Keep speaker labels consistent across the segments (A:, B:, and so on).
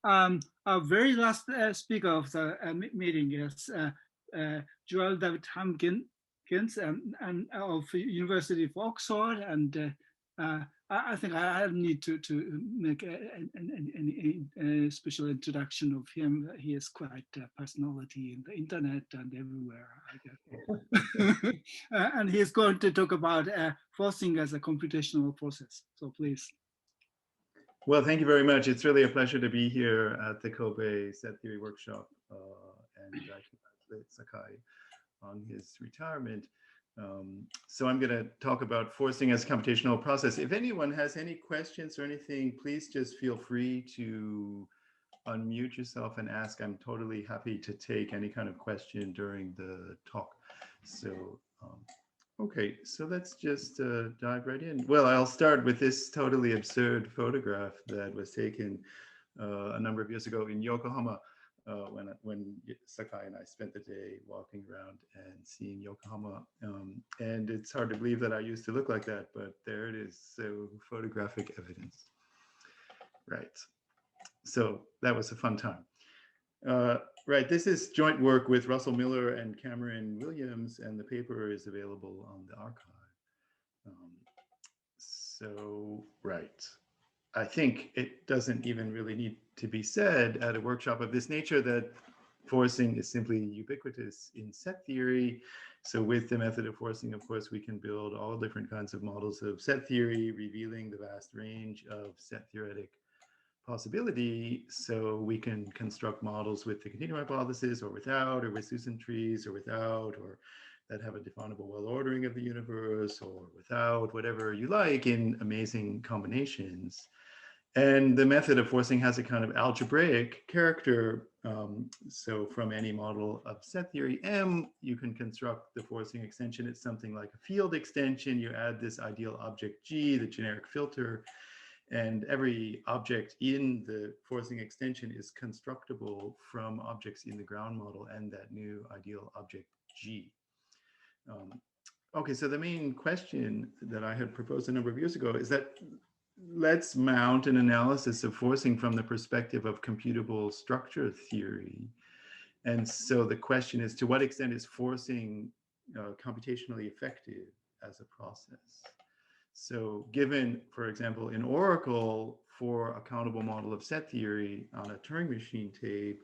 A: Our very last speaker of the meeting is Joel David Hamkins and of University of Oxford, and I think I need to make a special introduction of him. He is quite a personality in the internet and everywhere, I guess. And he's going to talk about forcing as a computational process. So please.
B: Well, thank you very much. It's really a pleasure to be here at the Kobe Set Theory Workshop, and I congratulate Sakai on his retirement. So I'm going to talk about forcing as a computational process. If anyone has any questions or anything, please just feel free to unmute yourself and ask. I'm totally happy to take any kind of question during the talk. So okay, so let's just dive right in. Well, I'll start with this totally absurd photograph that was taken a number of years ago in Yokohama when Sakai and I spent the day walking around and seeing Yokohama. And it's hard to believe that I used to look like that, but there it is. So photographic evidence. Right. So that was a fun time. Right, this is joint work with Russell Miller and Cameron Williams, and the paper is available on the archive. Right, I think it doesn't even really need to be said at a workshop of this nature that forcing is simply ubiquitous in set theory. So with the method of forcing, of course, we can build all different kinds of models of set theory, revealing the vast range of set theoretic possibility. So we can construct models with the continuum hypothesis or without, or with Susan trees or without, or that have a definable well ordering of the universe or without, whatever you like, in amazing combinations. And the method of forcing has a kind of algebraic character. So from any model of set theory M, you can construct the forcing extension. It's something like a field extension. You add this ideal object G, the generic filter, and every object in the forcing extension is constructible from objects in the ground model and that new ideal object G. Okay, so the main question that I had proposed a number of years ago is that let's mount an analysis of forcing from the perspective of computable structure theory. And so the question is, to what extent is forcing computationally effective as a process? So given, for example, in Oracle, for a countable model of set theory on a Turing machine tape,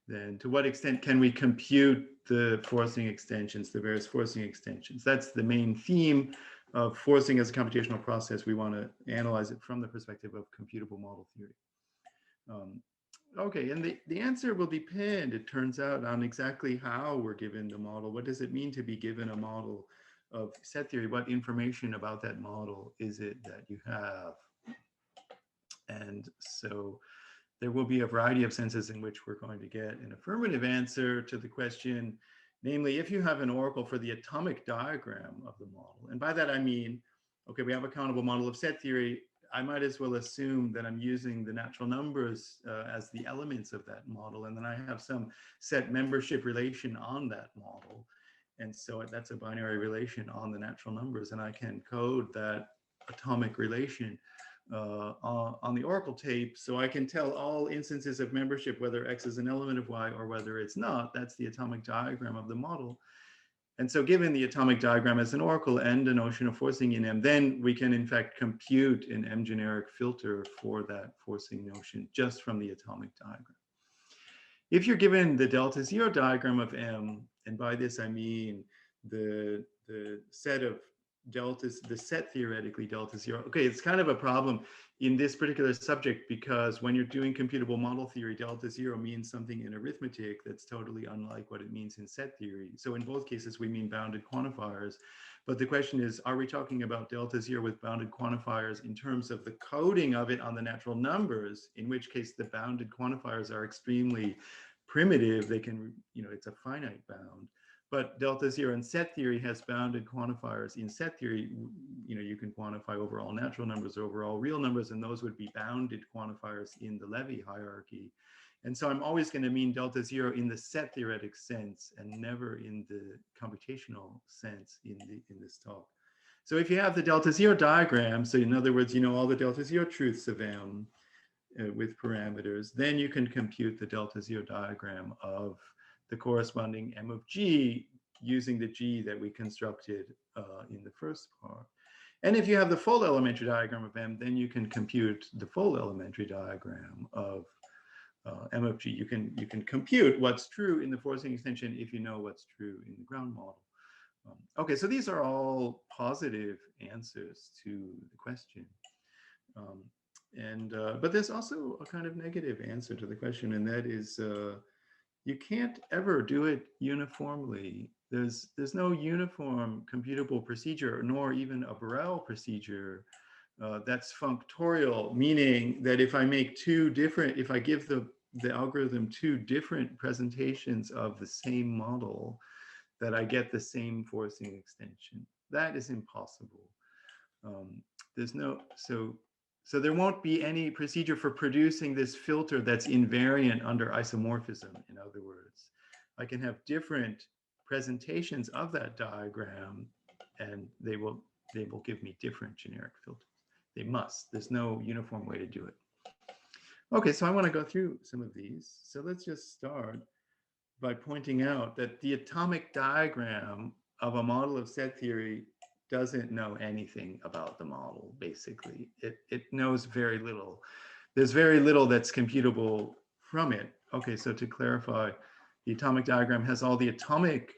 B: then to what extent can we compute the forcing extensions, the various forcing extensions? That's the main theme of forcing as a computational process. We want to analyze it from the perspective of computable model theory. Okay, and the answer will depend, it turns out, on exactly how we're given the model. What does it mean to be given a model of set theory? What information about that model is it that you have? And so there will be a variety of senses in which we're going to get an affirmative answer to the question, namely, if you have an oracle for the atomic diagram of the model. And by that I mean, okay, we have a countable model of set theory. I might as well assume that I'm using the natural numbers as the elements of that model, and then I have some set membership relation on that model. And so that's a binary relation on the natural numbers, and I can code that atomic relation on the Oracle tape, so I can tell all instances of membership whether X is an element of Y or whether it's not. That's the atomic diagram of the model. And so given the atomic diagram as an oracle and a notion of forcing in M, then we can in fact compute an M generic filter for that forcing notion just from the atomic diagram. If you're given the delta zero diagram of M, and by this I mean the set of deltas, the set theoretically delta zero. Okay, it's kind of a problem in this particular subject because when you're doing computable model theory, delta zero means something in arithmetic that's totally unlike what it means in set theory. So in both cases, we mean bounded quantifiers. But the question is, are we talking about delta zero with bounded quantifiers in terms of the coding of it on the natural numbers, in which case the bounded quantifiers are extremely primitive. They can, it's a finite bound. But delta zero in set theory has bounded quantifiers. In set theory, you can quantify overall natural numbers, overall real numbers, and those would be bounded quantifiers in the Levy hierarchy. And so I'm always going to mean delta zero in the set theoretic sense and never in the computational sense in this talk. So if you have the delta zero diagram, so in other words, all the delta zero truths of M, with parameters, then you can compute the delta zero diagram of the corresponding M of G using the G that we constructed in the first part. And if you have the full elementary diagram of M, then you can compute the full elementary diagram of M of G. You can compute what's true in the forcing extension if you know what's true in the ground model. Okay, so these are all positive answers to the question. But there's also a kind of negative answer to the question, and that is you can't ever do it uniformly. There's no uniform computable procedure, nor even a Borel procedure that's functorial, meaning that if I make if I give the algorithm two different presentations of the same model, that I get the same forcing extension. That is impossible. So there won't be any procedure for producing this filter that's invariant under isomorphism. In other words, I can have different presentations of that diagram, and they will give me different generic filters. They must. There's no uniform way to do it. Okay, so I want to go through some of these. So let's just start by pointing out that the atomic diagram of a model of set theory doesn't know anything about the model, basically. It knows very little. There's very little that's computable from it. Okay, so to clarify, the atomic diagram has all the atomic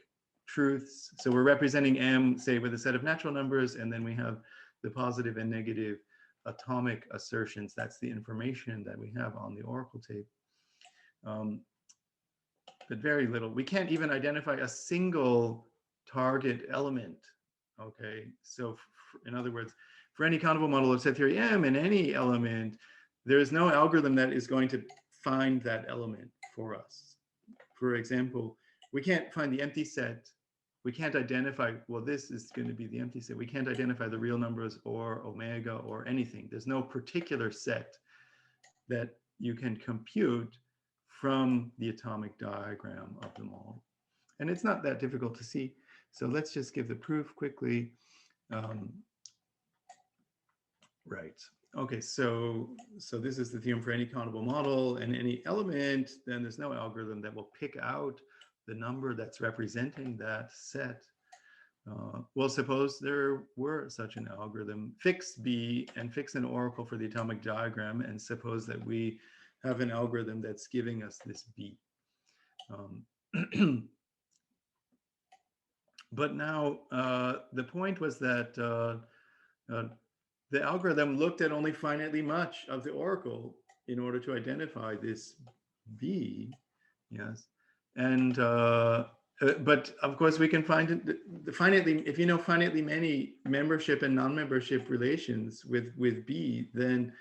B: truths. So we're representing M, say, with a set of natural numbers, and then we have the positive and negative atomic assertions. That's the information that we have on the oracle tape. But very little. We can't even identify a single target element. Okay, so in other words, for any countable model of set theory M in any element, there is no algorithm that is going to find that element for us. For example, we can't find the empty set. We can't identify, well, this is going to be the empty set. We can't identify the real numbers or omega or anything. There's no particular set that you can compute from the atomic diagram of the model. And it's not that difficult to see. So let's just give the proof quickly. Right. Okay, so this is the theorem for any countable model and any element, then there's no algorithm that will pick out the number that's representing that set. Well, suppose there were such an algorithm, fix B and fix an oracle for the atomic diagram, and suppose that we have an algorithm that's giving us this B. But now the point was that the algorithm looked at only finitely much of the oracle in order to identify this B, yes. And but of course we can find the finitely, if you know finitely many membership and non-membership relations with B, then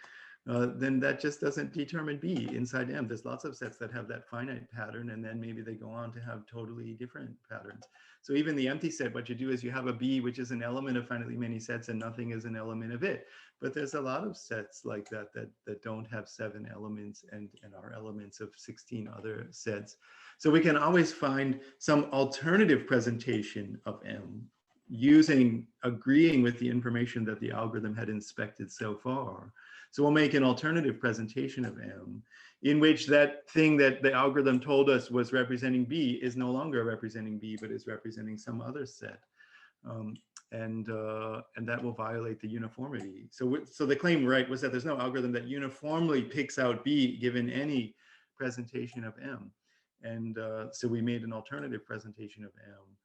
B: that just doesn't determine B inside M. There's lots of sets that have that finite pattern, and then maybe they go on to have totally different patterns. So even the empty set, what you do is you have a B, which is an element of finitely many sets, and nothing is an element of it. But there's a lot of sets like that don't have 7 elements and are elements of 16 other sets. So we can always find some alternative presentation of M agreeing with the information that the algorithm had inspected so far. So we'll make an alternative presentation of M in which that thing that the algorithm told us was representing B is no longer representing B, but is representing some other set. And that will violate the uniformity. So the claim, right, was that there's no algorithm that uniformly picks out B given any presentation of M. And so we made an alternative presentation of M.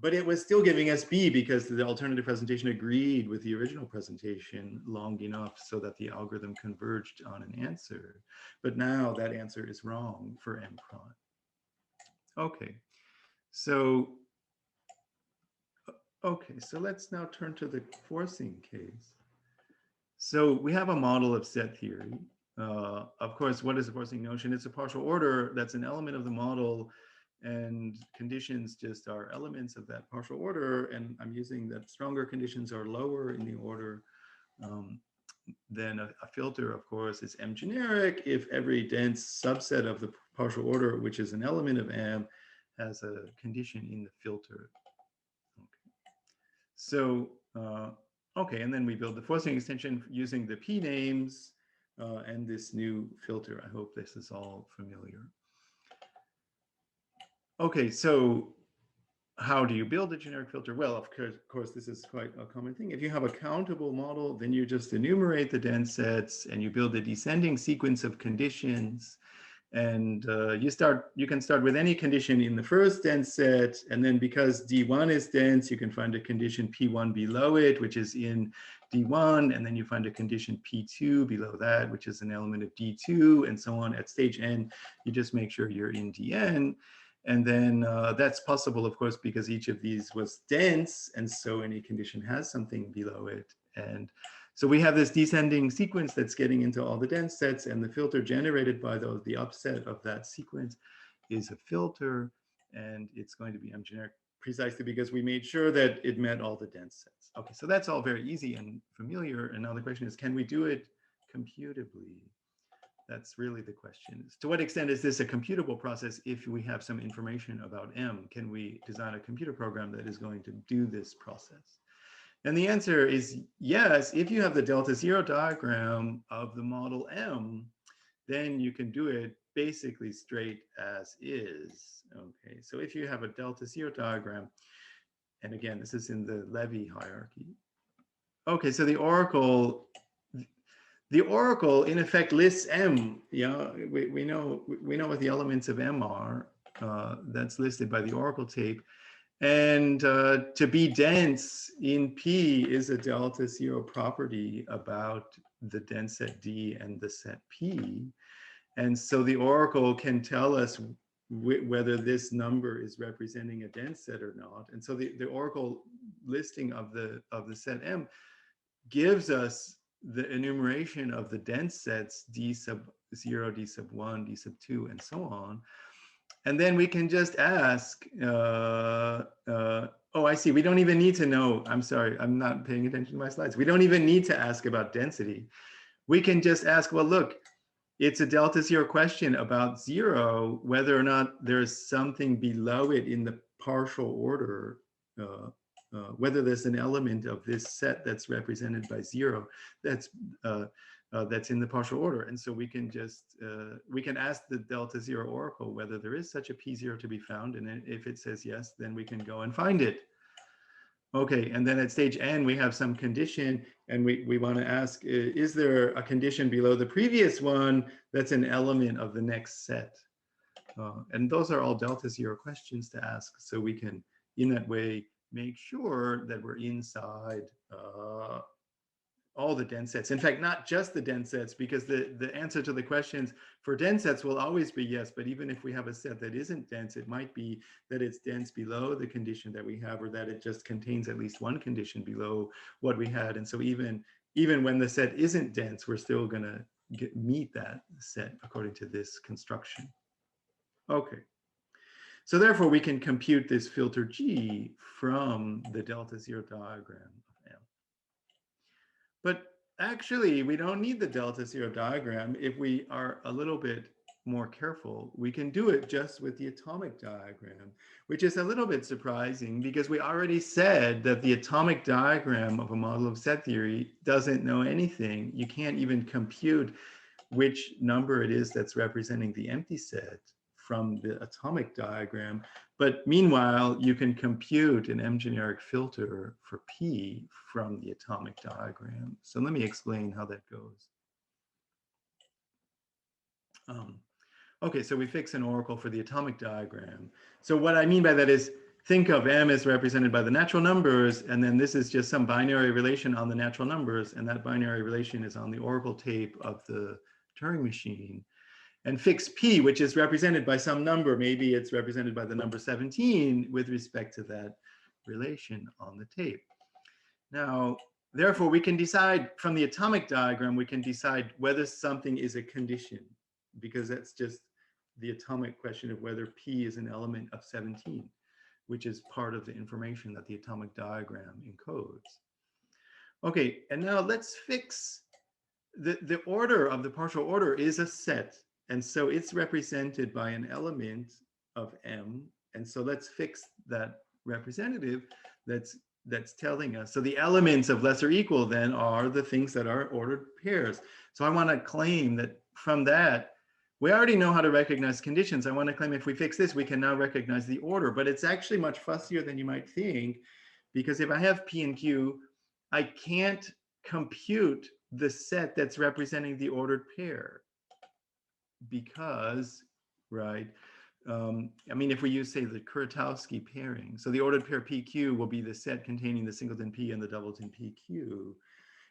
B: But it was still giving us B because the alternative presentation agreed with the original presentation long enough so that the algorithm converged on an answer. But now that answer is wrong for M prime. Okay, so let's now turn to the forcing case. So we have a model of set theory. Of course, what is a forcing notion? It's a partial order that's an element of the model, and conditions just are elements of that partial order. And I'm using that stronger conditions are lower in the order. Then a filter, of course, is M generic if every dense subset of the partial order, which is an element of M, has a condition in the filter. Okay. So, okay, and then we build the forcing extension using the P names. and this new filter. I hope this is all familiar. Okay, so how do you build a generic filter? Well, of course, this is quite a common thing. If you have a countable model, then you just enumerate the dense sets and you build a descending sequence of conditions. And you can start with any condition in the first dense set. And then because D1 is dense, you can find a condition P1 below it, which is in D1. And then you find a condition P2 below that, which is an element of D2, and so on. At stage n, you just make sure you're in Dn. And then that's possible, of course, because each of these was dense. And so any condition has something below it. And so we have this descending sequence that's getting into all the dense sets, and the filter generated by the upset of that sequence is a filter, and it's going to be M generic precisely because we made sure that it met all the dense sets. Okay, so that's all very easy and familiar. And now the question is, can we do it computably? That's really the question. To what extent is this a computable process if we have some information about M? Can we design a computer program that is going to do this process? And the answer is yes. If you have the delta zero diagram of the model M, then you can do it basically straight as is. Okay, so if you have a delta zero diagram, and again, this is in the Levy hierarchy. Okay, so the oracle in effect lists M. Yeah, we know what the elements of M are. That's listed by the oracle tape. And to be dense in P is a delta zero property about the dense set D and the set P. And so the oracle can tell us whether this number is representing a dense set or not. And so the oracle listing of the set M gives us the enumeration of the dense sets D sub 0, D sub 1, D sub 2, and so on. And then we can just ask, oh, I see. We don't even need to know. I'm sorry, I'm not paying attention to my slides. We don't even need to ask about density. We can just ask, well, look, it's a delta zero question about zero, whether or not there's something below it in the partial order, whether there's an element of this set that's represented by zero that's in the partial order. And so we can just, we can ask the delta zero oracle whether there is such a P0 to be found. And if it says yes, then we can go and find it. Okay, and then at stage n, we have some condition, and we want to ask, is there a condition below the previous one that's an element of the next set? And those are all delta zero questions to ask. So we can, in that way, make sure that we're inside all the dense sets. In fact, not just the dense sets, because the answer to the questions for dense sets will always be yes. But even if we have a set that isn't dense, it might be that it's dense below the condition that we have, or that it just contains at least one condition below what we had. And so even when the set isn't dense, we're still going to meet that set according to this construction. Okay. So therefore, we can compute this filter G from the delta zero diagram of M. But actually, we don't need the delta zero diagram. If we are a little bit more careful, we can do it just with the atomic diagram, which is a little bit surprising because we already said that the atomic diagram of a model of set theory doesn't know anything. You can't even compute which number it is that's representing the empty set from the atomic diagram. But meanwhile, you can compute an M-generic filter for P from the atomic diagram. So let me explain how that goes. Okay, so we fix an oracle for the atomic diagram. So what I mean by that is, think of M as represented by the natural numbers, and then this is just some binary relation on the natural numbers, and that binary relation is on the oracle tape of the Turing machine. And fix P, which is represented by some number, maybe it's represented by the number 17 with respect to that relation on the tape. Now, therefore, we can decide from the atomic diagram, we can decide whether something is a condition, because that's just the atomic question of whether P is an element of 17, which is part of the information that the atomic diagram encodes. Okay, and now let's fix the order of the partial order is a set. And so it's represented by an element of M. And so let's fix that representative that's that's telling us. So the elements of less or equal then are the things that are ordered pairs. So I want to claim that from that, we already know how to recognize conditions. I want to claim if we fix this, we can now recognize the order, but it's actually much fussier than you might think, because if I have P and Q, I can't compute the set that's representing the ordered pair because, right, I mean, if we use, say, the Kuratowski pairing, so the ordered pair PQ will be the set containing the singleton P and the doubleton PQ.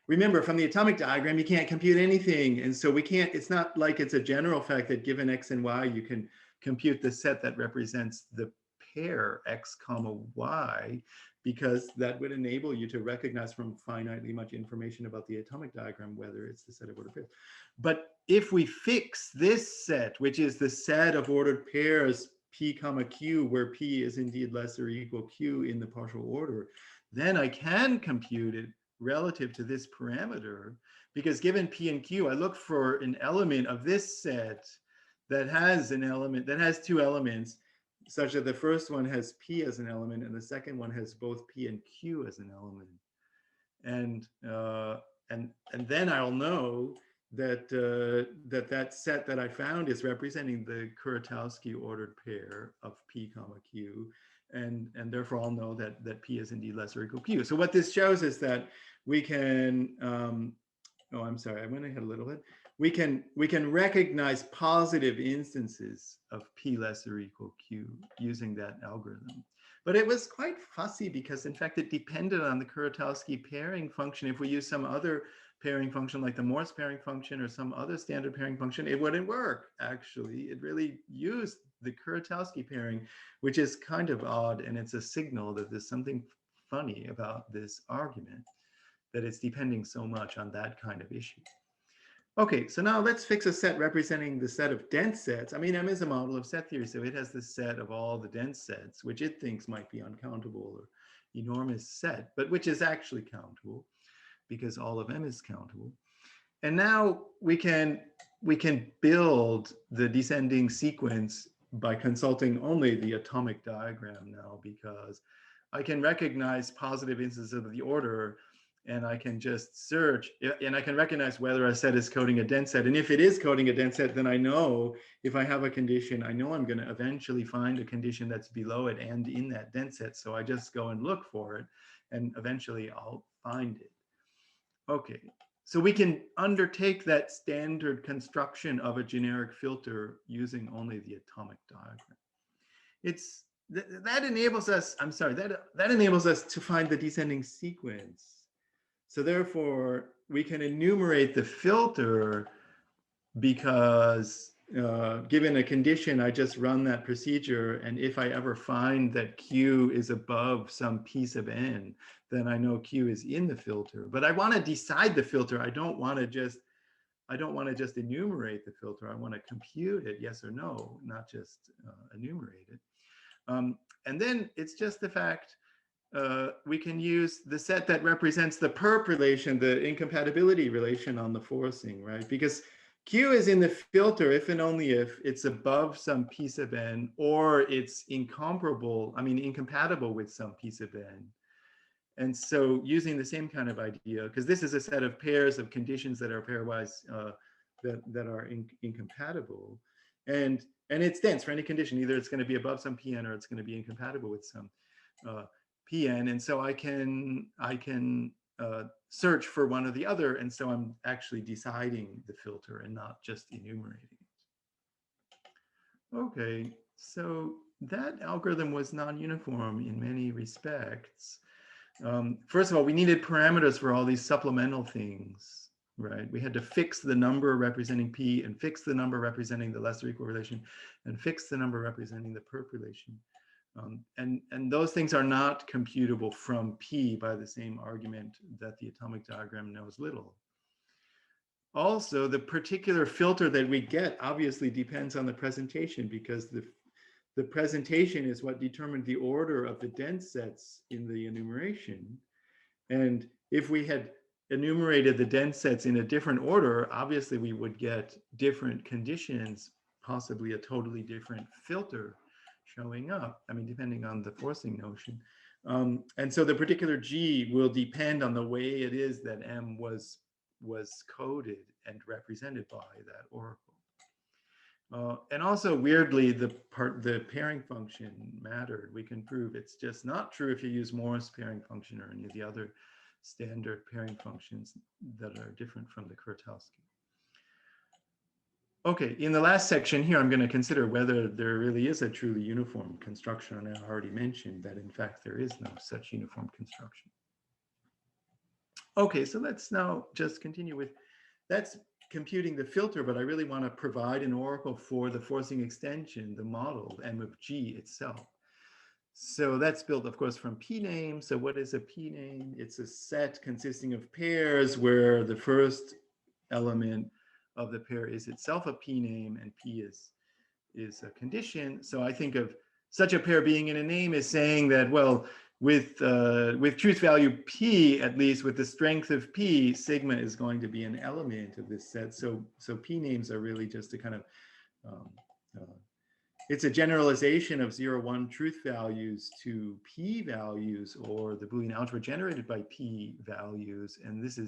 B: Remember, from the atomic diagram, you can't compute anything. And so we can't, it's not like it's a general fact that given X and Y, you can compute the set that represents the pair X comma Y, because that would enable you to recognize from finitely much information about the atomic diagram, whether it's the set of ordered pairs. But if we fix this set, which is the set of ordered pairs P comma Q, where P is indeed less or equal Q in the partial order, then I can compute it relative to this parameter, because given P and Q, I look for an element of this set that has an element, that has two elements, such that the first one has P as an element and the second one has both P and Q as an element. And then I'll know that that set that I found is representing the Kuratowski ordered pair of P comma Q, and therefore I'll know that P is indeed less or equal Q. So what this shows is that we can, oh, I'm sorry, I went ahead a little bit. We can recognize positive instances of P less or equal Q using that algorithm. But it was quite fussy because, in fact, it depended on the Kuratowski pairing function. If we use some other pairing function like the Morse pairing function or some other standard pairing function, it wouldn't work, actually. It really used the Kuratowski pairing, which is kind of odd, and it's a signal that there's something funny about this argument, that it's depending so much on that kind of issue. Okay, so now let's fix a set representing the set of dense sets. I mean, M is a model of set theory, so it has this set of all the dense sets, which it thinks might be uncountable or enormous set, but which is actually countable because all of M is countable. And now we can build the descending sequence by consulting only the atomic diagram now, because I can recognize positive instances of the order, and I can just search, and I can recognize whether a set is coding a dense set. And if it is coding a dense set, then I know if I have a condition, I know I'm going to eventually find a condition that's below it and in that dense set. So I just go and look for it, and eventually I'll find it. Okay, so we can undertake that standard construction of a generic filter using only the atomic diagram. That enables us, I'm sorry, that enables us to find the descending sequence. So therefore, we can enumerate the filter because given a condition, I just run that procedure. And if I ever find that Q is above some piece of N, then I know Q is in the filter. But I want to decide the filter. I don't want to just enumerate the filter. I want to compute it, yes or no, not just enumerate it. And then it's just the fact we can use the set that represents the perp relation, the incompatibility relation on the forcing, right? Because Q is in the filter if and only if it's above some piece of N, or it's incompatible with some piece of N. And so using the same kind of idea, because this is a set of pairs of conditions that are pairwise, that are incompatible. And it's dense for any condition. Either it's going to be above some Pn or it's going to be incompatible with some Pn. And so I can search for one or the other. And so I'm actually deciding the filter and not just enumerating it. Okay, so that algorithm was non-uniform in many respects. First of all, we needed parameters for all these supplemental things, right? We had to fix the number representing P and fix the number representing the less or equal relation and fix the number representing the perp relation. And those things are not computable from P by the same argument that the atomic diagram knows little. Also, the particular filter that we get obviously depends on the presentation, because the presentation is what determined the order of the dense sets in the enumeration. And if we had enumerated the dense sets in a different order, obviously we would get different conditions, possibly a totally different filter showing up. I mean, depending on the forcing notion. And so the particular G will depend on the way it is that M was coded and represented by that oracle. And also weirdly, the pairing function mattered. We can prove it's just not true if you use Morse pairing function or any of the other standard pairing functions that are different from the Kuratowski. Okay, in the last section here, I'm going to consider whether there really is a truly uniform construction. And I already mentioned that, in fact, there is no such uniform construction. Okay, so let's now just continue with, that's computing the filter, but I really want to provide an oracle for the forcing extension, the model, M of G itself. So that's built, of course, from p-name. So what is a p-name? It's a set consisting of pairs where the first element of the pair is itself a p-name, and p is a condition. So I think of such a pair being in a name as saying that, well, with truth value p, at least with the strength of p, sigma is going to be an element of this set. So p-names are really just a kind of, it's a generalization of 0, 1 truth values to p values, or the Boolean algebra generated by p values. And this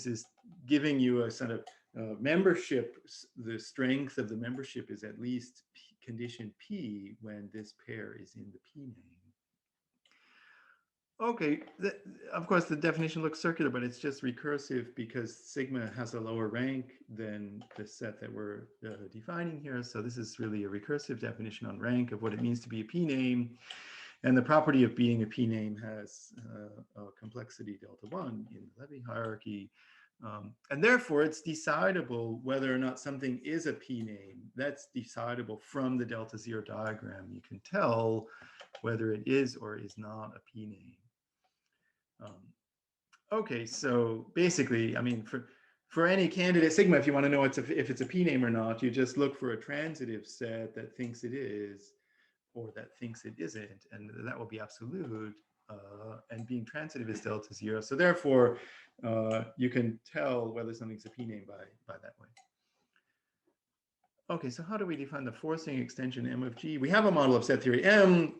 B: is giving you a sort of membership. The strength of the membership is at least condition p when this pair is in the p name. Okay, of course, the definition looks circular, but it's just recursive because sigma has a lower rank than the set that we're defining here. So this is really a recursive definition on rank of what it means to be a p-name. And the property of being a p-name has a complexity delta 1 in the Levy hierarchy. And therefore, it's decidable whether or not something is a p-name. That's decidable from the delta 0 diagram. You can tell whether it is or is not a p-name. Okay, so basically, I mean, for any candidate sigma, if you want to know if it's a p-name or not, you just look for a transitive set that thinks it is or that thinks it isn't, and that will be absolute. And being transitive is delta 0. So therefore, you can tell whether something's a p-name by that way. Okay, so how do we define the forcing extension M of G? We have a model of set theory M.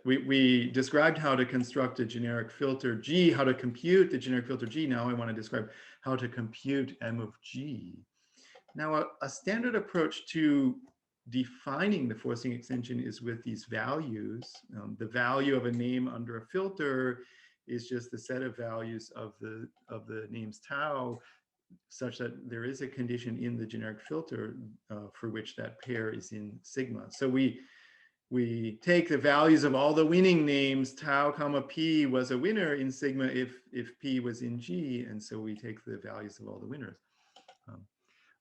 B: We described how to construct a generic filter G, how to compute the generic filter G. Now I want to describe how to compute M of G. Now, a standard approach to defining the forcing extension is with these values. The value of a name under a filter is just the set of values of the names tau, such that there is a condition in the generic filter for which that pair is in sigma. So we take the values of all the winning names, tau comma p was a winner in sigma if p was in G, and so we take the values of all the winners.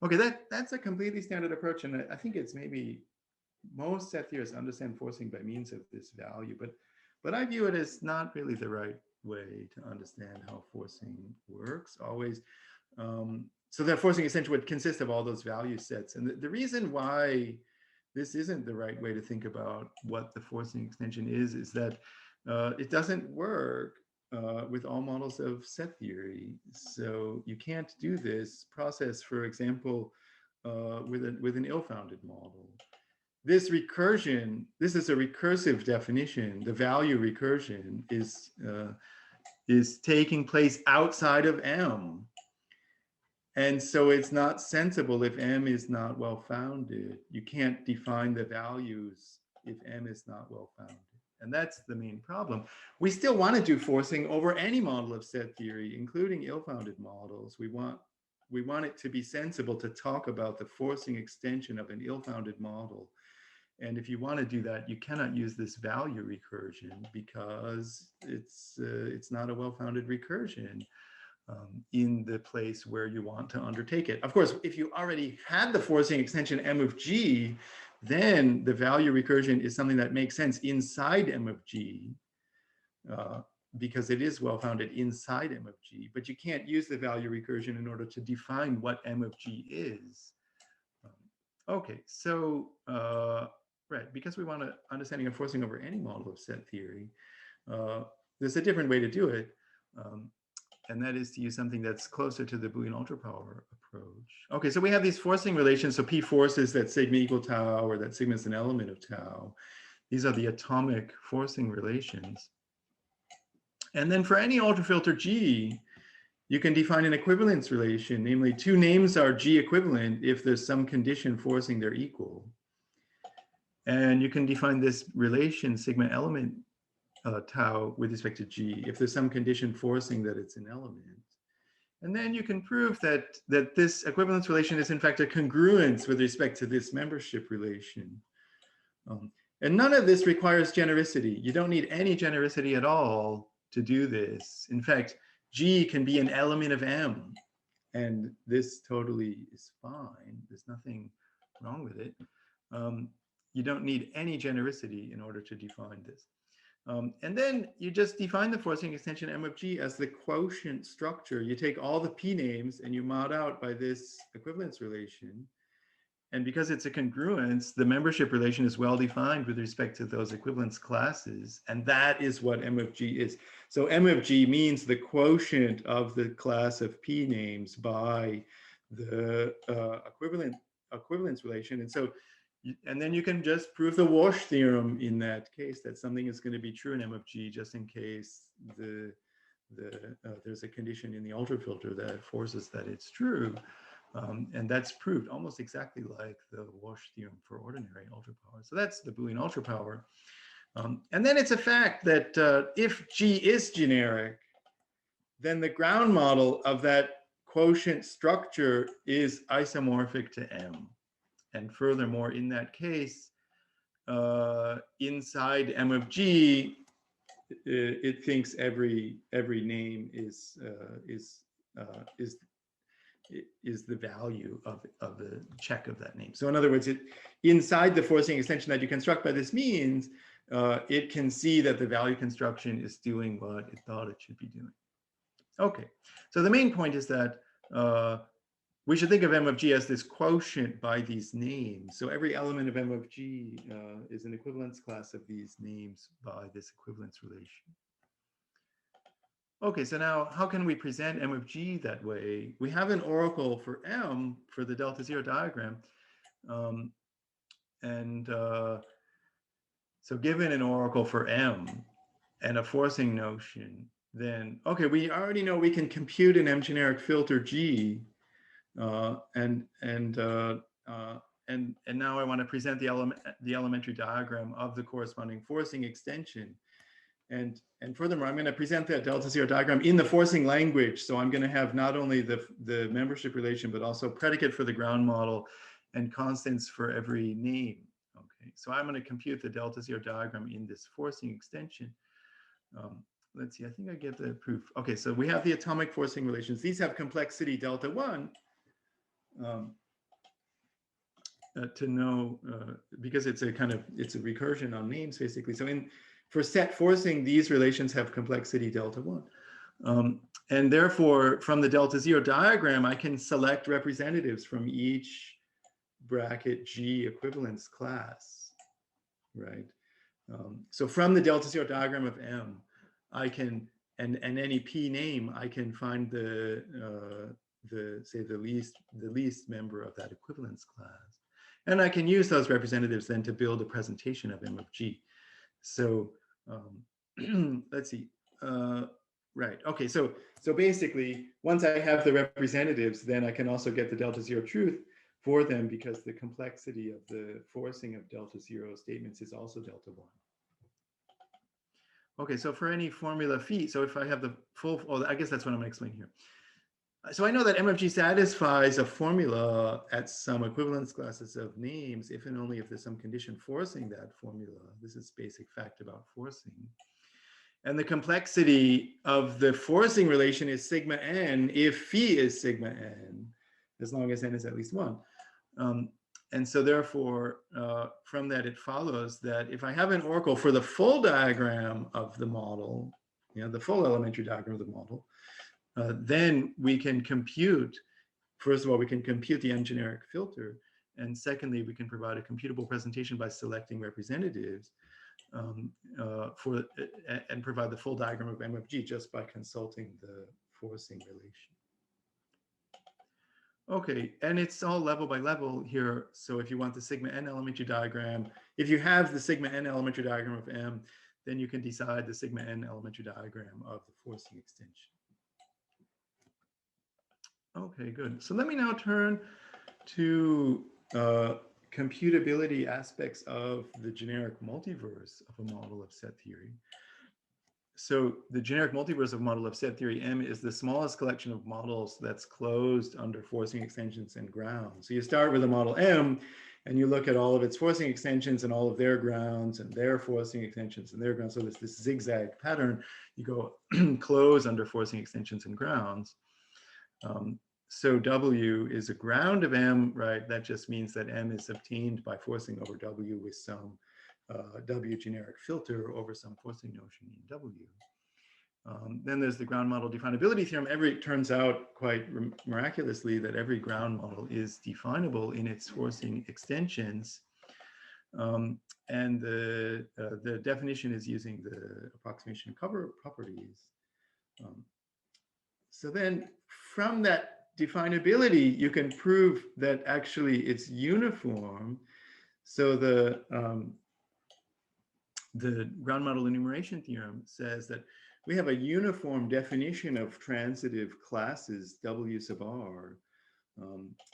B: Okay, that's a completely standard approach, and I think it's maybe most set theorists understand forcing by means of this value, but I view it as not really the right way to understand how forcing works always. So that forcing extension would consist of all those value sets. And the reason why this isn't the right way to think about what the forcing extension is that it doesn't work with all models of set theory. So you can't do this process, for example, with an ill-founded model. This recursion, this is a recursive definition. The value recursion is taking place outside of M. And so it's not sensible if M is not well-founded. You can't define the values if M is not well-founded. And that's the main problem. We still want to do forcing over any model of set theory, including ill-founded models. We want it to be sensible to talk about the forcing extension of an ill-founded model. And if you want to do that, you cannot use this value recursion because it's not a well-founded recursion. In the place where you want to undertake it. Of course, if you already had the forcing extension M of G, then the value recursion is something that makes sense inside M of G because it is well-founded inside M of G, but you can't use the value recursion in order to define what M of G is. Okay, so, right, because we want an understanding of forcing over any model of set theory, there's a different way to do it. And that is to use something that's closer to the Boolean ultrapower approach. Okay, so we have these forcing relations. So P forces that sigma equal tau, or that sigma is an element of tau. These are the atomic forcing relations. And then for any ultrafilter G, you can define an equivalence relation, namely two names are G equivalent if there's some condition forcing they're equal. And you can define this relation sigma element tau with respect to G if there's some condition forcing that it's an element. And then you can prove that this equivalence relation is in fact a congruence with respect to this membership relation. And none of this requires genericity. You don't need any genericity at all to do this. In fact, G can be an element of M, and this totally is fine. There's nothing wrong with it. You don't need any genericity in order to define this. And then you just define the forcing extension M of G as the quotient structure. You take all the P names and you mod out by this equivalence relation. And because it's a congruence, the membership relation is well defined with respect to those equivalence classes. And that is what M of G is. So M of G means the quotient of the class of P names by the equivalence relation. And so, and then you can just prove the Walsh theorem in that case, that something is going to be true in M of G just in case there's a condition in the ultrafilter that forces that it's true. And that's proved almost exactly like the Walsh theorem for ordinary ultrapower. So that's the Boolean ultrapower. And then it's a fact that if G is generic, then the ground model of that quotient structure is isomorphic to M. And furthermore, in that case, inside M of G, it thinks every name is the value of the check of that name. So in other words, inside the forcing extension that you construct by this means, it can see that the value construction is doing what it thought it should be doing. Okay, so the main point is that we should think of M of G as this quotient by these names. So every element of M of G is an equivalence class of these names by this equivalence relation. Okay, so now how can we present M of G that way? We have an oracle for M for the delta zero diagram. So given an oracle for M and a forcing notion, then, okay, we already know we can compute an M generic filter G. And now I want to present the elementary diagram of the corresponding forcing extension. And furthermore, I'm going to present that delta zero diagram in the forcing language. So I'm going to have not only the membership relation, but also predicate for the ground model and constants for every name. Okay, so I'm going to compute the delta zero diagram in this forcing extension. Let's see, I think I get the proof. Okay, so we have the atomic forcing relations. These have complexity delta 1. To know, because it's a recursion on names basically. So for set forcing, these relations have complexity delta 1. And therefore, from the delta zero diagram, I can select representatives from each bracket G equivalence class, right? So from the delta zero diagram of M, I can, and any P name, I can find the least member of that equivalence class. And I can use those representatives then to build a presentation of M of G. So let's see. Right. Okay. So basically, once I have the representatives, then I can also get the delta zero truth for them because the complexity of the forcing of delta zero statements is also delta 1. Okay. So for any formula phi, so if I have the full, I guess that's what I'm going to explain here. So I know that M of G satisfies a formula at some equivalence classes of names if and only if there's some condition forcing that formula. This is basic fact about forcing. And the complexity of the forcing relation is sigma n if phi is sigma n, as long as n is at least 1. And so therefore, from that, it follows that if I have an oracle for the full diagram of the model, the full elementary diagram of the model, then we can compute, first of all, we can compute the M generic filter. And secondly, we can provide a computable presentation by selecting representatives and provide the full diagram of M of G just by consulting the forcing relation. Okay, and it's all level by level here. So if you want the sigma n elementary diagram, if you have the sigma n elementary diagram of M, then you can decide the sigma n elementary diagram of the forcing extension. Okay, good. So let me now turn to computability aspects of the generic multiverse of a model of set theory. So the generic multiverse of model of set theory M is the smallest collection of models that's closed under forcing extensions and grounds. So you start with a model M and you look at all of its forcing extensions and all of their grounds and their forcing extensions and their grounds. So there's this zigzag pattern. You go close under forcing extensions and grounds. So W is a ground of M, right? That just means that M is obtained by forcing over W with some W generic filter over some forcing notion in W. Then there's the ground model definability theorem. It turns out quite miraculously that every ground model is definable in its forcing extensions. And the definition is using the approximation cover properties. So then from that definability, you can prove that actually it's uniform. So the ground model enumeration theorem says that we have a uniform definition of transitive classes W sub R,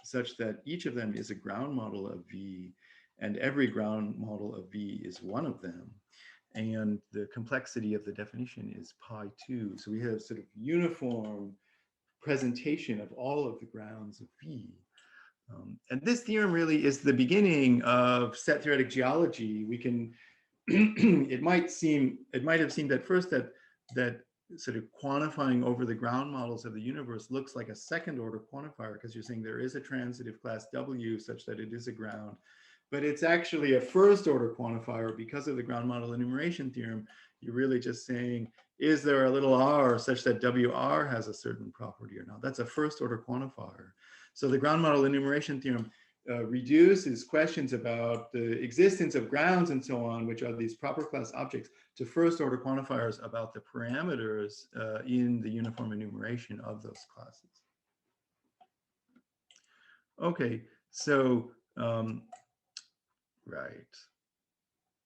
B: such that each of them is a ground model of V, and every ground model of V is one of them. And the complexity of the definition is pi2. So we have sort of uniform presentation of all of the grounds of V. And this theorem really is the beginning of set theoretic geology. We can, it might have seemed at first that sort of quantifying over the ground models of the universe looks like a second order quantifier, because you're saying there is a transitive class W such that it is a ground, but it's actually a first order quantifier because of the ground model enumeration theorem. You're really just saying, is there a little r such that WR has a certain property or not? That's a first order quantifier. So the ground model enumeration theorem reduces questions about the existence of grounds and so on, which are these proper class objects, to first order quantifiers about the parameters in the uniform enumeration of those classes. Okay, so right.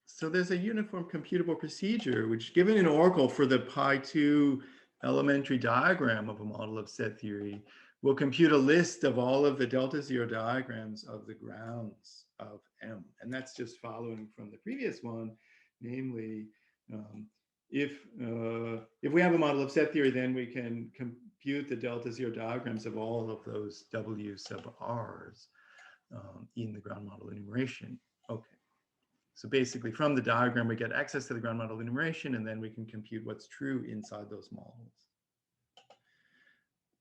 B: So there's a uniform computable procedure, which given in Oracle for the pi2 elementary diagram of a model of set theory, will compute a list of all of the delta zero diagrams of the grounds of M. And that's just following from the previous one, namely, if we have a model of set theory, then we can compute the delta zero diagrams of all of those W sub R's in the ground model enumeration. Okay. So basically from the diagram, we get access to the ground model enumeration, and then we can compute what's true inside those models.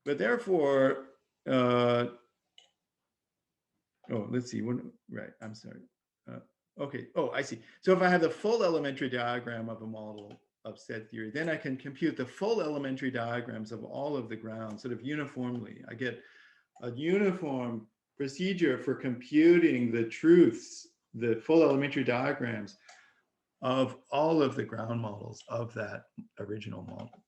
B: But therefore, oh, let's see, right, I'm sorry. Okay, oh, I see. So if I have the full elementary diagram of a model of set theory, then I can compute the full elementary diagrams of all of the grounds sort of uniformly. I get a uniform procedure for computing the truths, the full elementary diagrams of all of the ground models of that original model.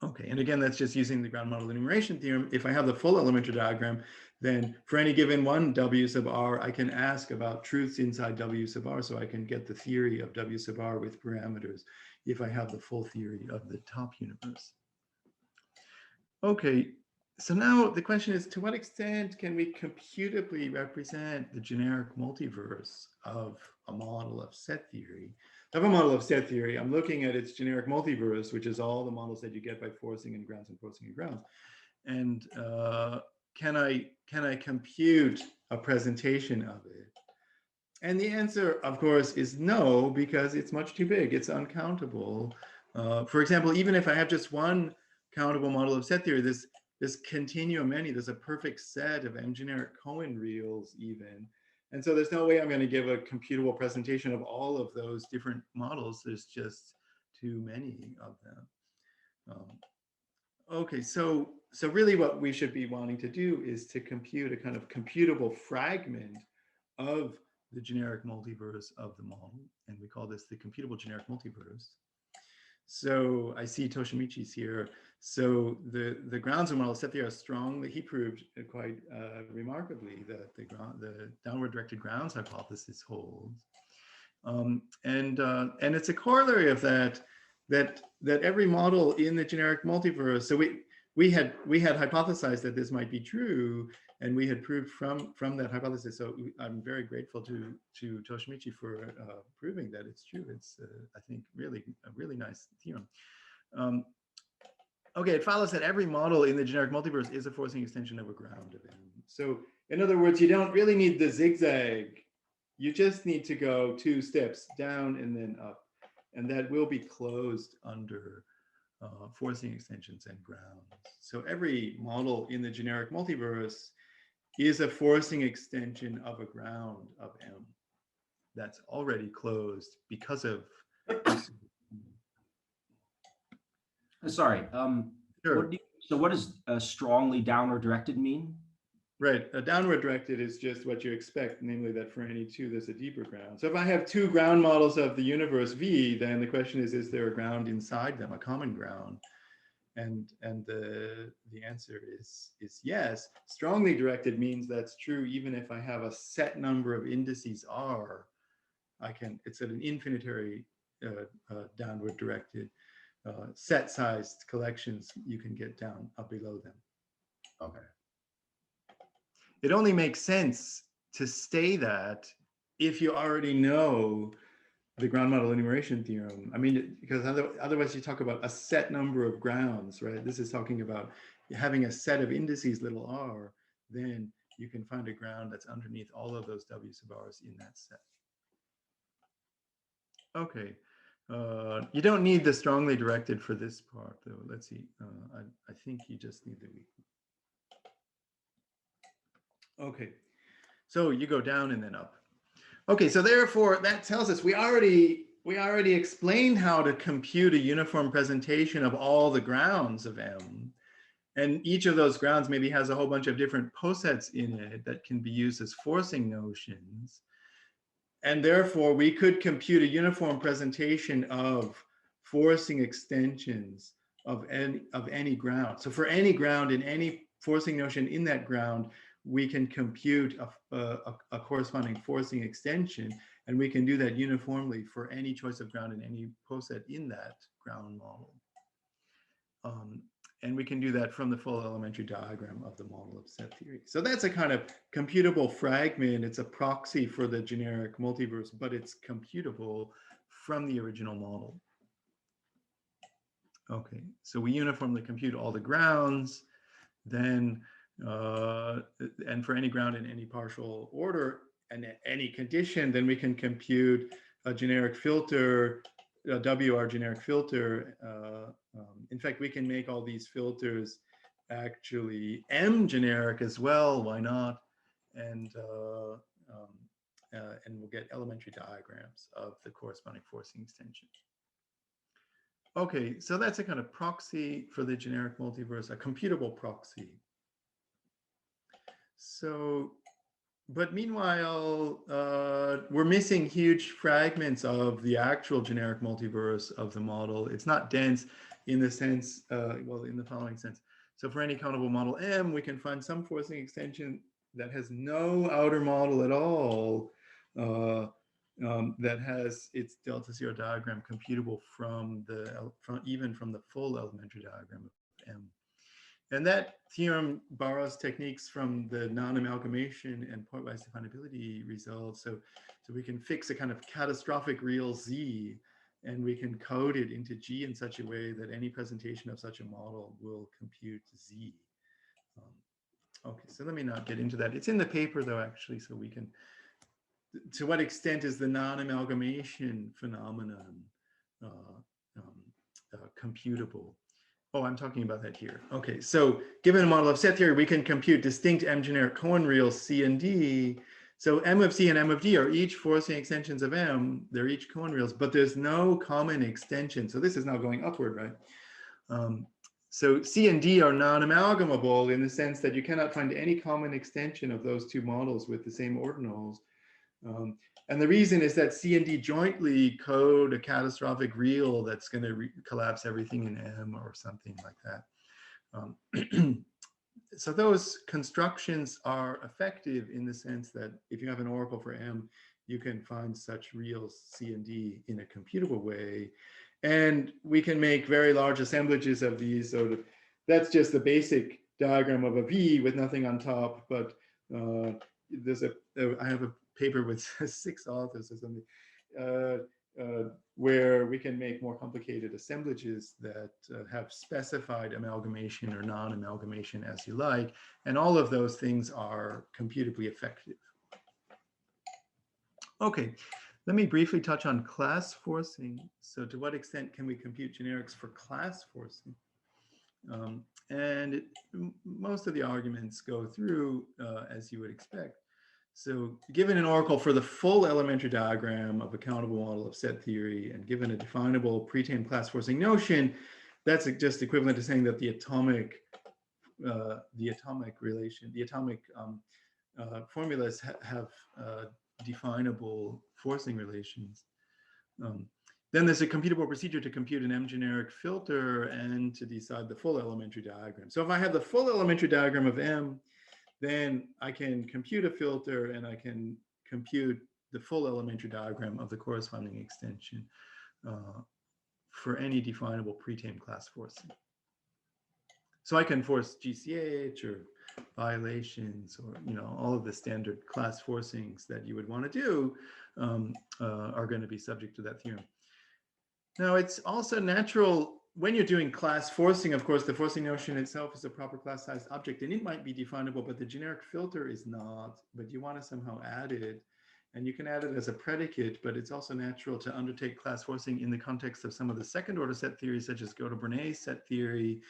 B: Okay, and again, that's just using the ground model enumeration theorem. If I have the full elementary diagram, then for any given one W sub R, I can ask about truths inside W sub R, so I can get the theory of W sub R with parameters if I have the full theory of the top universe. Okay, so now the question is, to what extent can we computably represent the generic multiverse of a model of set theory? I have a model of set theory. I'm looking at its generic multiverse, which is all the models that you get by forcing and grounds and forcing and grounds. And can I compute a presentation of it? And the answer, of course, is no, because it's much too big. It's uncountable. For example, even if I have just one countable model of set theory, this continuum many, there's a perfect set of M generic Cohen reals even. And so there's no way I'm going to give a computable presentation of all of those different models. There's just too many of them. Okay, so really what we should be wanting to do is to compute a kind of computable fragment of the generic multiverse of the model. And we call this the computable generic multiverse. So I see Toshimichi's here. So the grounds of model set theory are strong. He proved quite remarkably that the downward directed grounds hypothesis holds. And it's a corollary of that every model in the generic multiverse. So we had hypothesized that this might be true, and we had proved from that hypothesis. So I'm very grateful to Toshimichi for proving that it's true. It's I think really a really nice theorem. Okay, it follows that every model in the generic multiverse is a forcing extension of a ground of M. So in other words, you don't really need the zigzag. You just need to go 2 steps down and then up, and that will be closed under forcing extensions and grounds. So every model in the generic multiverse is a forcing extension of a ground of M that's already closed because of.
C: Sorry.
B: Sure.
C: So what does strongly downward directed mean?
B: Right, a downward directed is just what you expect, namely that for any 2, there's a deeper ground. So if I have 2 ground models of the universe V, then the question is there a ground inside them, a common ground? And the answer is yes. Strongly directed means that's true even if I have a set number of indices R. It's at an infinitary downward directed set sized collections, you can get down up below them.
C: Okay.
B: It only makes sense to stay that if you already know the ground model enumeration theorem. I mean, because otherwise you talk about a set number of grounds, right? This is talking about having a set of indices little r, then you can find a ground that's underneath all of those W sub r's in that set. Okay. You don't need the strongly directed for this part, though. Let's see. I think you just need the weak. Okay, so you go down and then up. Okay, so therefore that tells us we already explained how to compute a uniform presentation of all the grounds of M. And each of those grounds maybe has a whole bunch of different posets in it that can be used as forcing notions. And therefore we could compute a uniform presentation of forcing extensions of any ground. So for any ground in any forcing notion in that ground, we can compute a corresponding forcing extension, and we can do that uniformly for any choice of ground in any poset in that ground model. And we can do that from the full elementary diagram of the model of set theory. So that's a kind of computable fragment. It's a proxy for the generic multiverse, but it's computable from the original model. Okay, so we uniformly compute all the grounds, then and for any ground in any partial order and at any condition, then we can compute a generic filter, a WR generic filter. In fact, we can make all these filters actually M generic as well. Why not? And we'll get elementary diagrams of the corresponding forcing extension. Okay, so that's a kind of proxy for the generic multiverse, a computable proxy. So, but meanwhile, we're missing huge fragments of the actual generic multiverse of the model. It's not dense in the sense, well, in the following sense. So for any countable model M, we can find some forcing extension that has no outer model at all, that has its delta zero diagram computable even from the full elementary diagram of M. And that theorem borrows techniques from the non-amalgamation and pointwise definability results. So we can fix a kind of catastrophic real Z, and we can code it into G in such a way that any presentation of such a model will compute Z. Okay, so let me not get into that. It's in the paper though, actually, so we can, to what extent is the non-amalgamation phenomenon computable? Oh, I'm talking about that here. Okay, so given a model of set theory, we can compute distinct M generic Cohen reals C and D. So M of C and M of D are each forcing extensions of M. They're each Cohen reals, but there's no common extension. So this is now going upward, right? So C and D are non-amalgamable in the sense that you cannot find any common extension of those two models with the same ordinals. And the reason is that C and D jointly code a catastrophic real that's going to collapse everything in M or something like that. So those constructions are effective in the sense that if you have an oracle for M, you can find such reals C and D in a computable way. And we can make very large assemblages of these. So that's just the basic diagram of a V with nothing on top. But I have a paper with 6 authors or something, where we can make more complicated assemblages that have specified amalgamation or non-amalgamation as you like. And all of those things are computably effective. Okay, let me briefly touch on class forcing. So to what extent can we compute generics for class forcing? Most of the arguments go through as you would expect. So given an oracle for the full elementary diagram of a countable model of set theory and given a definable pre-tamed class forcing notion, that's just equivalent to saying that the atomic formulas have definable forcing relations. Then there's a computable procedure to compute an M-generic filter and to decide the full elementary diagram. So if I have the full elementary diagram of M, then I can compute a filter and I can compute the full elementary diagram of the corresponding extension for any definable pre-tamed class forcing. So I can force GCH or violations or all of the standard class forcings that you would want to do are going to be subject to that theorem. Now it's also natural when you're doing class forcing, of course, the forcing notion itself is a proper class-sized object, and it might be definable, but the generic filter is not, but you want to somehow add it. And you can add it as a predicate, but it's also natural to undertake class forcing in the context of some of the second-order set theories, such as Godel-Bernays set theory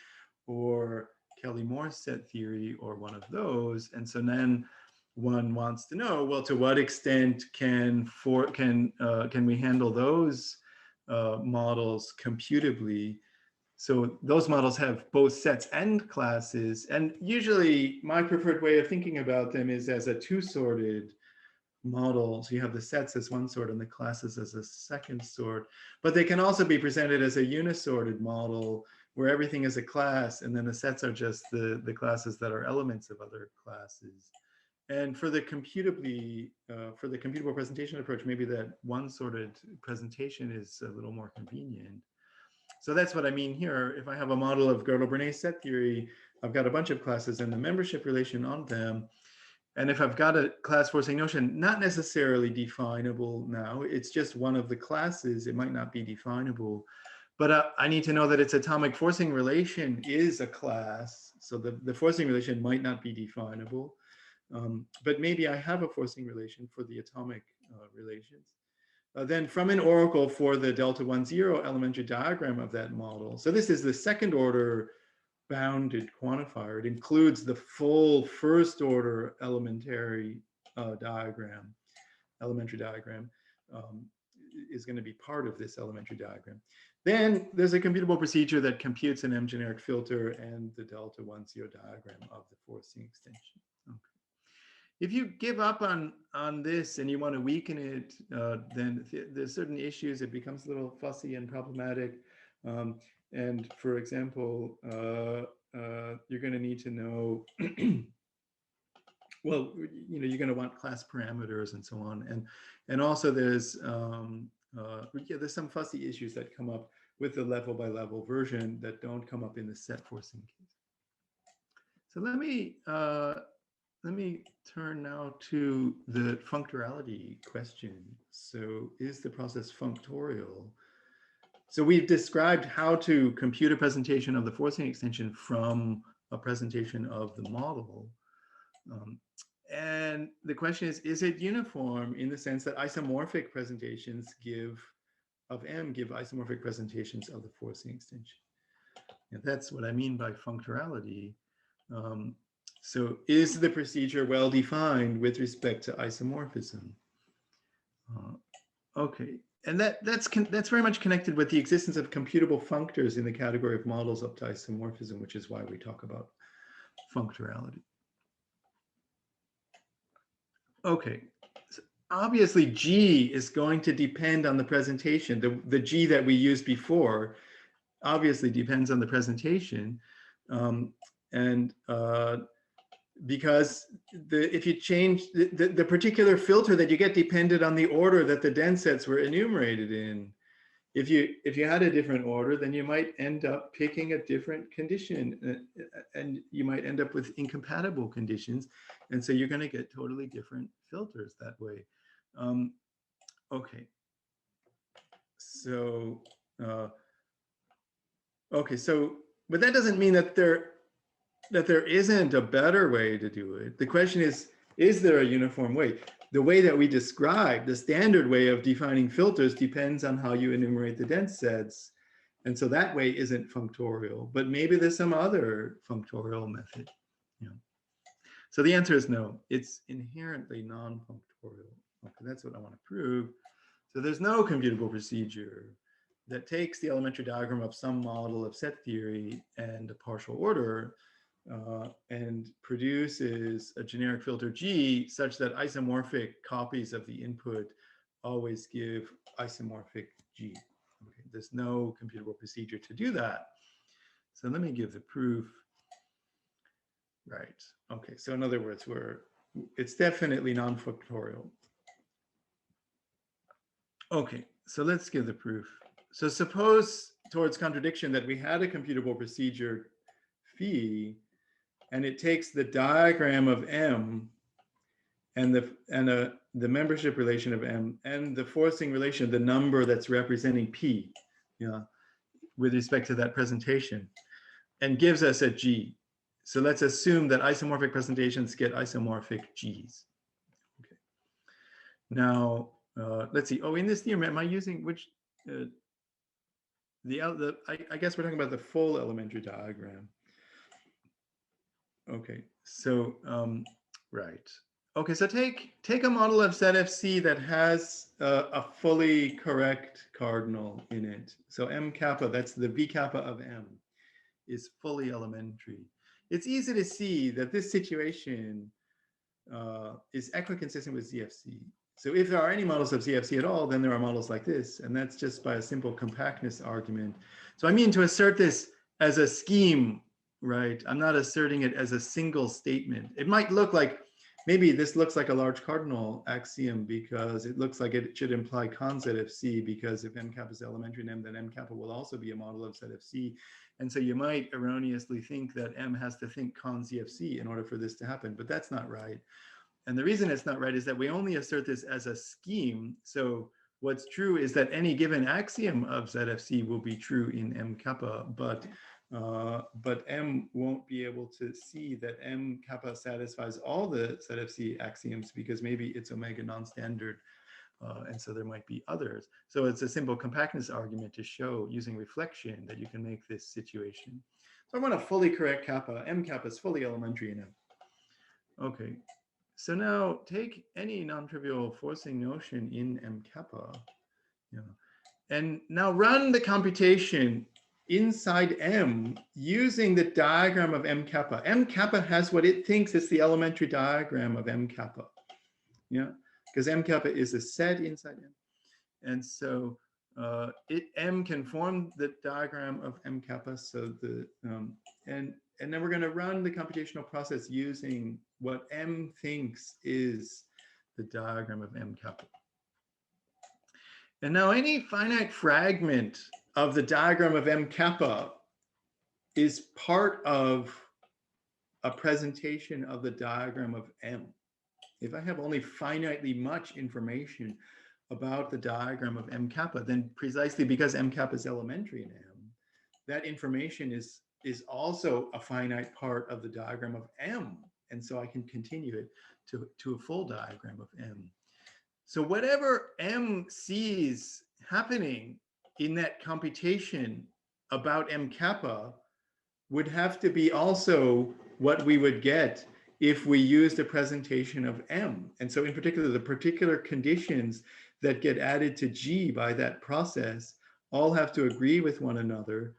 B: or Kelly-Morse set theory, or one of those. And so then one wants to know, well, to what extent can we handle those models computably? So those models have both sets and classes. And usually my preferred way of thinking about them is as a two-sorted model. So you have the sets as one sort and the classes as a second sort. But they can also be presented as a unisorted model where everything is a class and then the sets are just the classes that are elements of other classes. And for the computable presentation approach, maybe that one-sorted presentation is a little more convenient. So that's what I mean here. If I have a model of Godel-Bernays set theory, I've got a bunch of classes and the membership relation on them. And if I've got a class forcing notion, not necessarily definable now, it's just one of the classes, it might not be definable. But I need to know that its atomic forcing relation is a class. So the forcing relation might not be definable. But maybe I have a forcing relation for the atomic relations. Then from an oracle for the delta 1,0 elementary diagram of that model. So this is the second order bounded quantifier. It includes the full first order elementary diagram, is going to be part of this elementary diagram. Then there's a computable procedure that computes an M-generic filter and the delta 1,0 diagram of the forcing extension. Okay. If you give up on this and you want to weaken it, then there's certain issues. It becomes a little fussy and problematic. And for example, you're going to need to know, well, you're going to want class parameters and so on. And also there's some fussy issues that come up with the level by level version that don't come up in the set forcing case. So let me turn now to the functoriality question. So is the process functorial? So we've described how to compute a presentation of the forcing extension from a presentation of the model. And the question is it uniform in the sense that isomorphic presentations of M give isomorphic presentations of the forcing extension? And that's what I mean by functoriality. So is the procedure well defined with respect to isomorphism? Okay, and that's very much connected with the existence of computable functors in the category of models up to isomorphism, which is why we talk about functoriality. Okay, obviously G is going to depend on the presentation. The G that we used before obviously depends on the presentation. And because if you change the particular filter that you get depended on the order that the dense sets were enumerated in. If you had a different order, then you might end up picking a different condition, and you might end up with incompatible conditions. And so you're going to get totally different filters that way. Okay. So, okay. So, but that doesn't mean that there isn't a better way to do it. The question is there a uniform way? The way that we describe, the standard way of defining filters, depends on how you enumerate the dense sets. And so that way isn't functorial, but maybe there's some other functorial method. Yeah. So the answer is no, it's inherently non-functorial. Okay, that's what I want to prove. So there's no computable procedure that takes the elementary diagram of some model of set theory and a partial order and produces a generic filter G such that isomorphic copies of the input always give isomorphic G. Okay, there's no computable procedure to do that. So let me give the proof. Right. Okay, so in other words, it's definitely non-functorial. Okay, so let's give the proof. So suppose, towards contradiction, that we had a computable procedure phi, and it takes the diagram of M and the membership relation of M and the forcing relation, the number that's representing P, with respect to that presentation, and gives us a G. So let's assume that isomorphic presentations get isomorphic Gs. Okay. Now, let's see. Oh, in this theorem, am I using which? I guess we're talking about the full elementary diagram. Okay, so right. Okay, so take a model of ZFC that has a fully correct cardinal in it. So M kappa, that's the V kappa of M, is fully elementary. It's easy to see that this situation is equiconsistent with ZFC. So if there are any models of ZFC at all, then there are models like this, and that's just by a simple compactness argument. So I mean to assert this as a scheme, right? I'm not asserting it as a single statement. It might look like, maybe this looks like a large cardinal axiom because it looks like it should imply con ZFC, because if M kappa is elementary in M, then M kappa will also be a model of ZFC. And so you might erroneously think that M has to think con ZFC in order for this to happen, but that's not right. And the reason it's not right is that we only assert this as a scheme. So what's true is that any given axiom of ZFC will be true in M kappa, but M won't be able to see that M kappa satisfies all the ZFC axioms because maybe it's omega non-standard. And so there might be others. So it's a simple compactness argument to show using reflection that you can make this situation. So I want a fully correct kappa. M kappa is fully elementary in M. Okay. So now take any non-trivial forcing notion in M kappa, and now run the computation inside M using the diagram of M kappa. M kappa has what it thinks is the elementary diagram of M kappa, because M kappa is a set inside M. And so M can form the diagram of M kappa. So and then we're going to run the computational process using what M thinks is the diagram of M kappa. And now any finite fragment of the diagram of M kappa is part of a presentation of the diagram of M. If I have only finitely much information about the diagram of M kappa, then precisely because M kappa is elementary in M, that information is also a finite part of the diagram of M. And so I can continue it to a full diagram of M. So whatever M sees happening in that computation about M kappa would have to be also what we would get if we used a presentation of M. And so in particular, the particular conditions that get added to G by that process all have to agree with one another.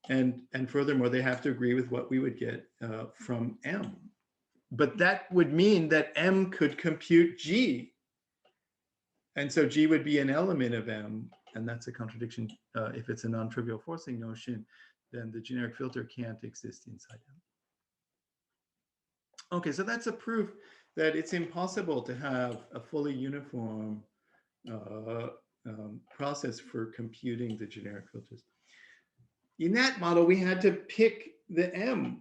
B: And furthermore, they have to agree with what we would get from M. But that would mean that M could compute G. And so G would be an element of M, and that's a contradiction. If it's a non-trivial forcing notion, then the generic filter can't exist inside M. Okay, so that's a proof that it's impossible to have a fully uniform process for computing the generic filters. In that model, we had to pick the M.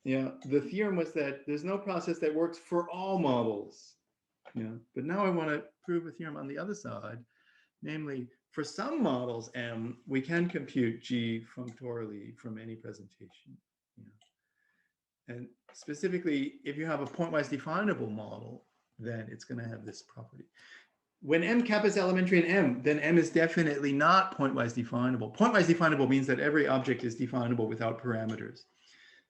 B: Yeah, the theorem was that there's no process that works for all models. Yeah, but now I want to prove a theorem on the other side, namely, for some models M, we can compute G functorially from any presentation. Yeah. And specifically, if you have a pointwise definable model, then it's going to have this property. When M cap is elementary in M, then M is definitely not pointwise definable. Pointwise definable means that every object is definable without parameters.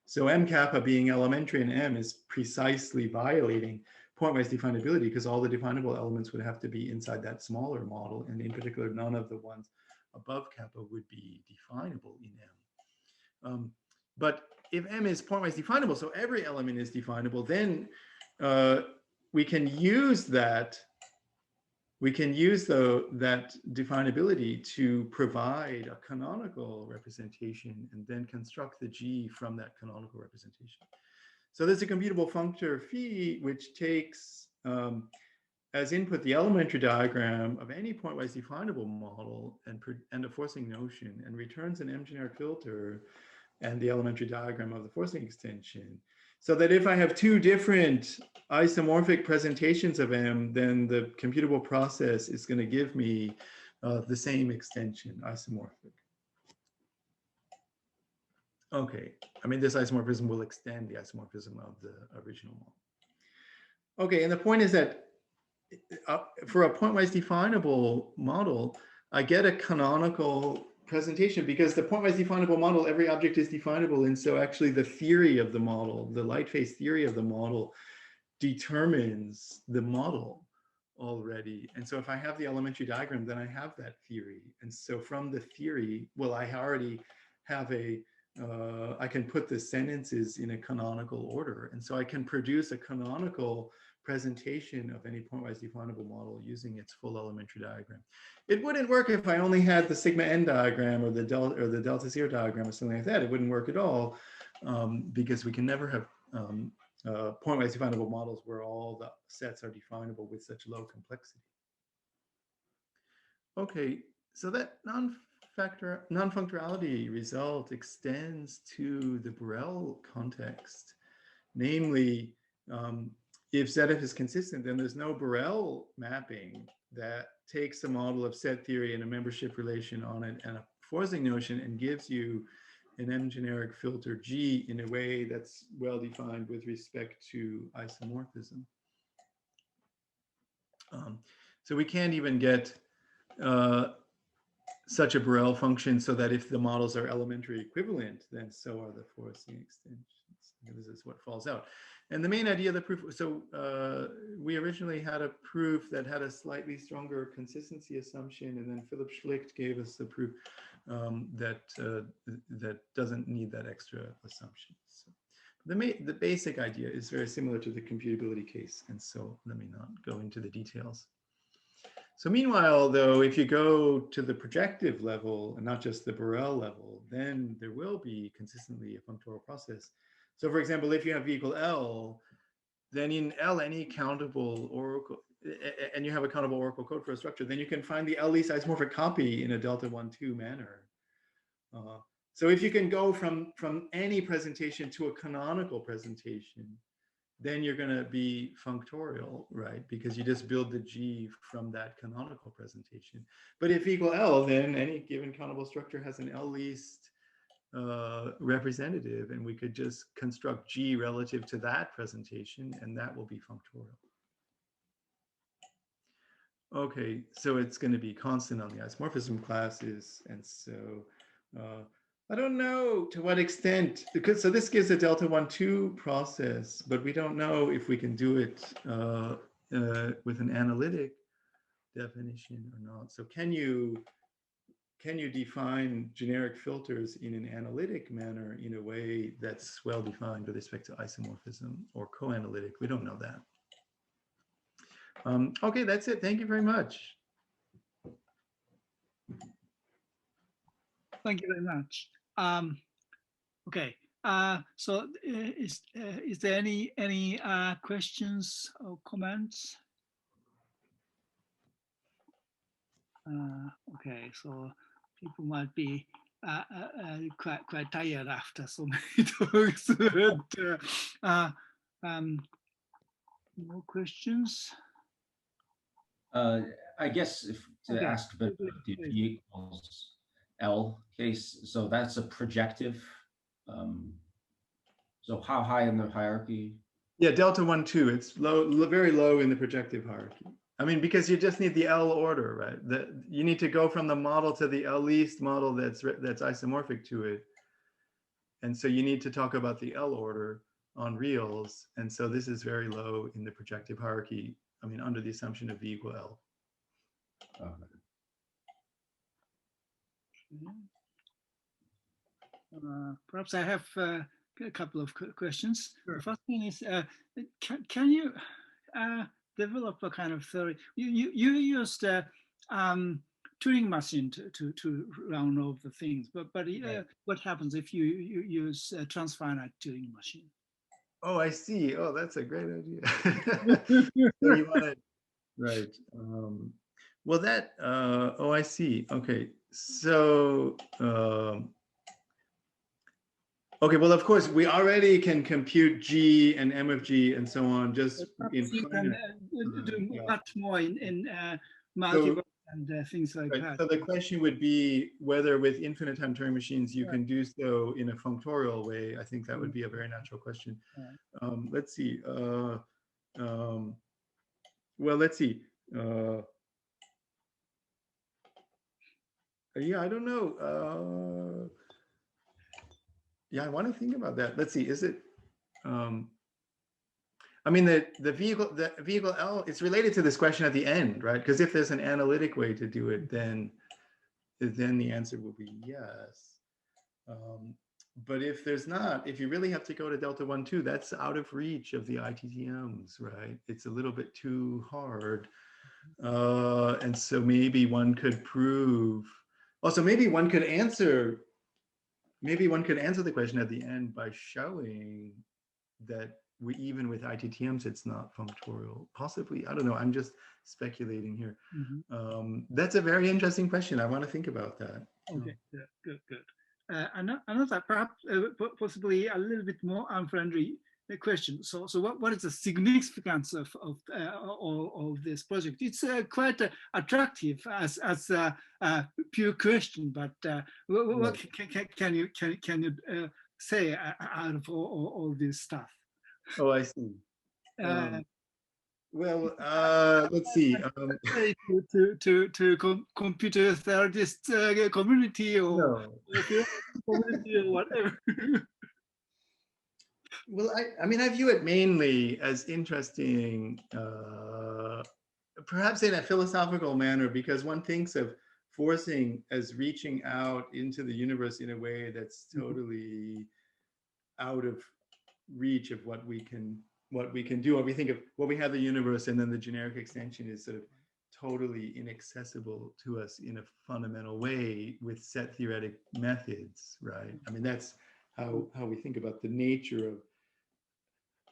B: So M kappa being elementary in M is precisely violating pointwise definability because all the definable elements would have to be inside that smaller model. And in particular, none of the ones above kappa would be definable in M. But if M is pointwise definable, so every element is definable, then we can use that. We can use that definability to provide a canonical representation and then construct the G from that canonical representation. So there's a computable functor phi, which takes as input the elementary diagram of any pointwise definable model and a forcing notion, and returns an M generic filter and the elementary diagram of the forcing extension. So that if I have two different isomorphic presentations of M, then the computable process is going to give me the same extension, isomorphic. Okay, I mean, this isomorphism will extend the isomorphism of the original model. Okay, and the point is that for a pointwise definable model, I get a canonical presentation because the pointwise definable model, every object is definable. And so actually the theory of the model, the light phase theory of the model determines the model already. And so if I have the elementary diagram, then I have that theory. And so from the theory, well, I already have I can put the sentences in a canonical order. And so I can produce a canonical presentation of any pointwise definable model using its full elementary diagram. It wouldn't work if I only had the sigma n diagram or the delta zero diagram or something like that. It wouldn't work at all because we can never have pointwise definable models where all the sets are definable with such low complexity. Okay, so that non-functorality result extends to the Borel context, namely, if ZF is consistent, then there's no Borel mapping that takes a model of set theory and a membership relation on it and a forcing notion and gives you an M generic filter G in a way that's well defined with respect to isomorphism. So we can't even get such a Borel function so that if the models are elementary equivalent, then so are the forcing extensions. This is what falls out. And the main idea of the proof, so we originally had a proof that had a slightly stronger consistency assumption, and then Philip Schlicht gave us the proof that doesn't need that extra assumption. So the basic idea is very similar to the computability case, and so let me not go into the details. So meanwhile, though, if you go to the projective level and not just the Borel level, then there will be consistently a functorial process. So for example, if you have V equal L, then in L, any countable oracle, and you have a countable oracle code for a structure, then you can find the L least isomorphic copy in a delta 1-2 manner. So if you can go from any presentation to a canonical presentation, then you're going to be functorial, right? Because you just build the G from that canonical presentation. But if equal L, then any given countable structure has an L least representative, and we could just construct G relative to that presentation, and that will be functorial. Okay, so it's going to be constant on the isomorphism classes, and so I don't know to what extent, because so this gives a delta 1-2 process, but we don't know if we can do it with an analytic definition or not. So can you define generic filters in an analytic manner in a way that's well defined with respect to isomorphism or co-analytic? We don't know that. Okay, that's it. Thank you very much.
A: Thank you very much. Okay. So is there any questions or comments? Okay, so people might be quite tired after so many talks. But, no questions.
C: I guess if to
A: Okay.
C: ask about the V equals L case, so that's a projective. So how high in the hierarchy?
B: Yeah, delta 1, 2. It's very low in the projective hierarchy. I mean, because you just need the L order, right? You need to go from the model to the L least model that's isomorphic to it. And so you need to talk about the L order on reals. And so this is very low in the projective hierarchy. I mean, under the assumption of V equal L.
A: Perhaps I have a couple of questions.
B: Sure.
A: The first one is, can you develop a kind of theory? You used Turing machine to round off the things, but
B: Right.
A: what happens if you use a transfinite Turing machine?
B: Oh, I see. Oh, that's a great idea. So you want to, right. Well, that, oh, I see. Okay. So, okay, well, of course, we already can compute G and M of G and so on just in
A: You can do
B: yeah.
A: much more in multiple and things like
B: Right.
A: that.
B: So the question would be whether with infinite time Turing machines you can do so in a functorial way. I think that would be a very natural question. Let's see. Well, let's see. Yeah, I don't know. Yeah, I want to think about that. Let's see. Is it? I mean, the vehicle L. It's related to this question at the end, right? Because if there's an analytic way to do it, then the answer will be yes. But if there's not, if you really have to go to delta 1, 2, that's out of reach of the ITTMs, right? It's a little bit too hard. And so maybe one could prove, also maybe one could answer the question at the end by showing that even with ITTMs, it's not functorial. Possibly, I don't know, I'm just speculating here. That's a very interesting question. I want to think about that.
A: Okay, yeah, good. Another perhaps possibly a little bit more unfriendly question. So what is the significance of this project? It's quite attractive as a pure question, but what can you say out of all this stuff?
B: Oh, I see. Well, let's see.
A: To computer theorist community or community or whatever.
B: Well, I mean, I view it mainly as interesting, perhaps in a philosophical manner, because one thinks of forcing as reaching out into the universe in a way that's totally out of reach of what we can do. Or we think of what we have the universe, and then the generic extension is sort of totally inaccessible to us in a fundamental way with set theoretic methods, right? I mean, that's how we think about the nature of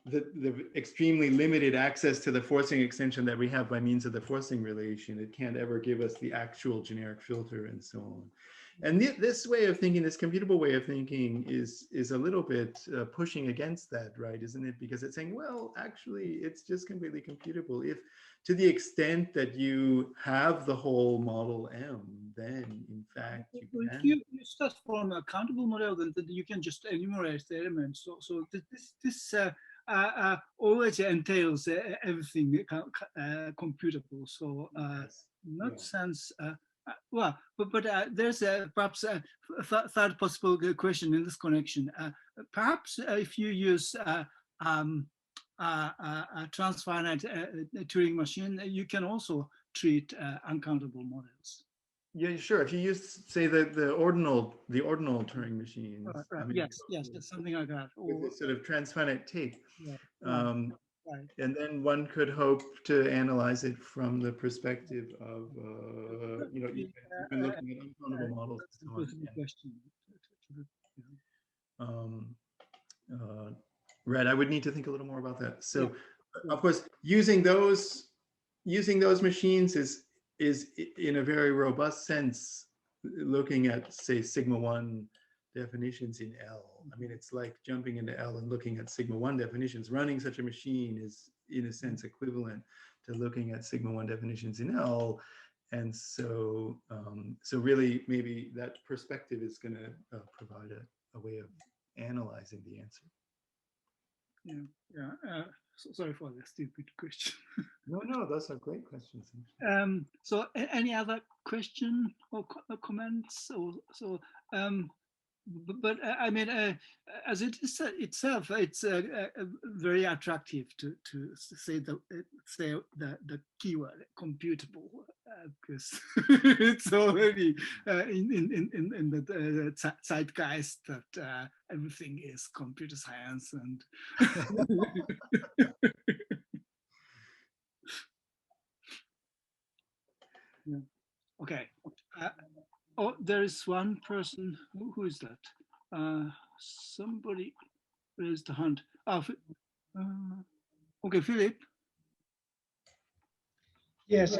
B: the extremely limited access to the forcing extension that we have by means of the forcing relation. It can't ever give us the actual generic filter and so on. And this way of thinking, this computable way of thinking is a little bit pushing against that, right? Isn't it? Because it's saying, well, actually, it's just completely computable. If to the extent that you have the whole model M, then in fact you can.
A: If you start from a countable model, then you can just enumerate the elements. So this always entails everything computable. So not sense. Well, but there's perhaps a third possible question in this connection. Perhaps if you use a transfinite Turing machine, you can also treat uncountable models.
B: Yeah, sure. If you use, say, the ordinal Turing machines.
A: Right.
B: I mean,
A: Yes, something like that.
B: Or this sort of transfinite take.
A: Right.
B: And then one could hope to analyze it from the perspective of, you know, you've been looking at uncountable models and so on.
A: Question.
B: Right, I would need to think a little more about that. So, of course, using those machines is in a very robust sense looking at, say, sigma 1 definitions in L. I mean, it's like jumping into L and looking at sigma 1 definitions. Running such a machine is, in a sense, equivalent to looking at sigma 1 definitions in L. And so, so really, maybe that perspective is going to provide a way of analyzing the answer.
A: Yeah. Sorry for the stupid question.
B: No, those are great questions.
A: So, any other question or comments? Or so, but I mean, as it is itself, it's very attractive to say the keyword computable, because it's already in the zeitgeist that everything is computer science and. Yeah. Okay. Oh, there is one person. Who is that? Somebody raised the hand. Oh, okay, Philip.
D: Yes,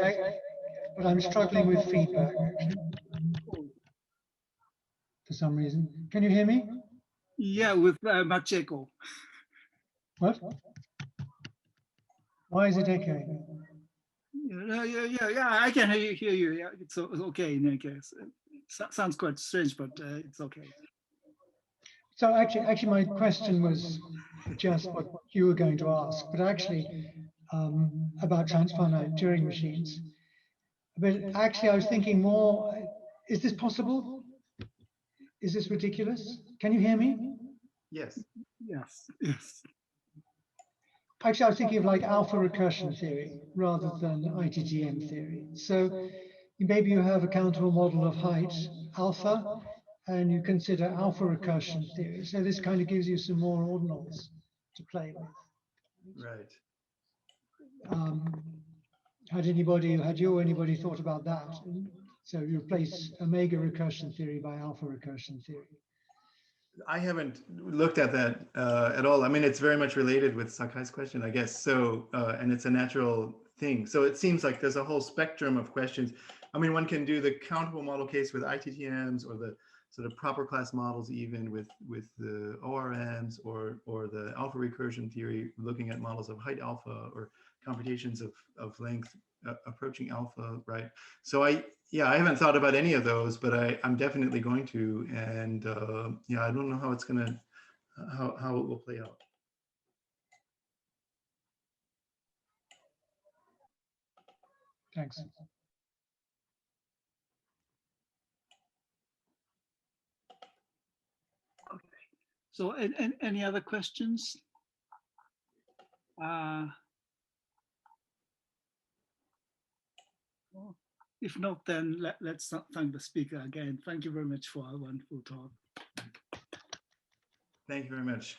D: but I'm struggling with feedback for some reason. Can you hear me?
A: Yeah, with much echo.
D: What? Why is it echoing?
A: Yeah. I can hear you. Yeah, it's okay in any case. Sounds quite strange, but it's okay.
D: So actually, my question was just what you were going to ask, but actually about transfinite Turing machines. But actually, I was thinking more: is this possible? Is this ridiculous? Can you hear me?
B: Yes.
A: Yes.
D: Actually, I was thinking of like alpha recursion theory rather than ITTM theory. So maybe you have a countable model of height, alpha, and you consider alpha recursion theory. So this kind of gives you some more ordinals to play with.
B: Right.
D: Had you or anybody thought about that? So you replace omega recursion theory by alpha recursion theory.
B: I haven't looked at that at all. I mean, it's very much related with Sakai's question, I guess. So, and it's a natural thing. So it seems like there's a whole spectrum of questions. I mean, one can do the countable model case with ITTMs, or the sort of proper class models, even with the ORMs, or the alpha recursion theory, looking at models of height alpha, or computations of length approaching alpha, right? So I haven't thought about any of those, but I'm definitely going to. And yeah, I don't know how it's gonna, how it will play out.
D: Thanks.
A: Okay. So, any other questions? If not, then let's thank the speaker again. Thank you very much for a wonderful talk.
B: Thank you very much.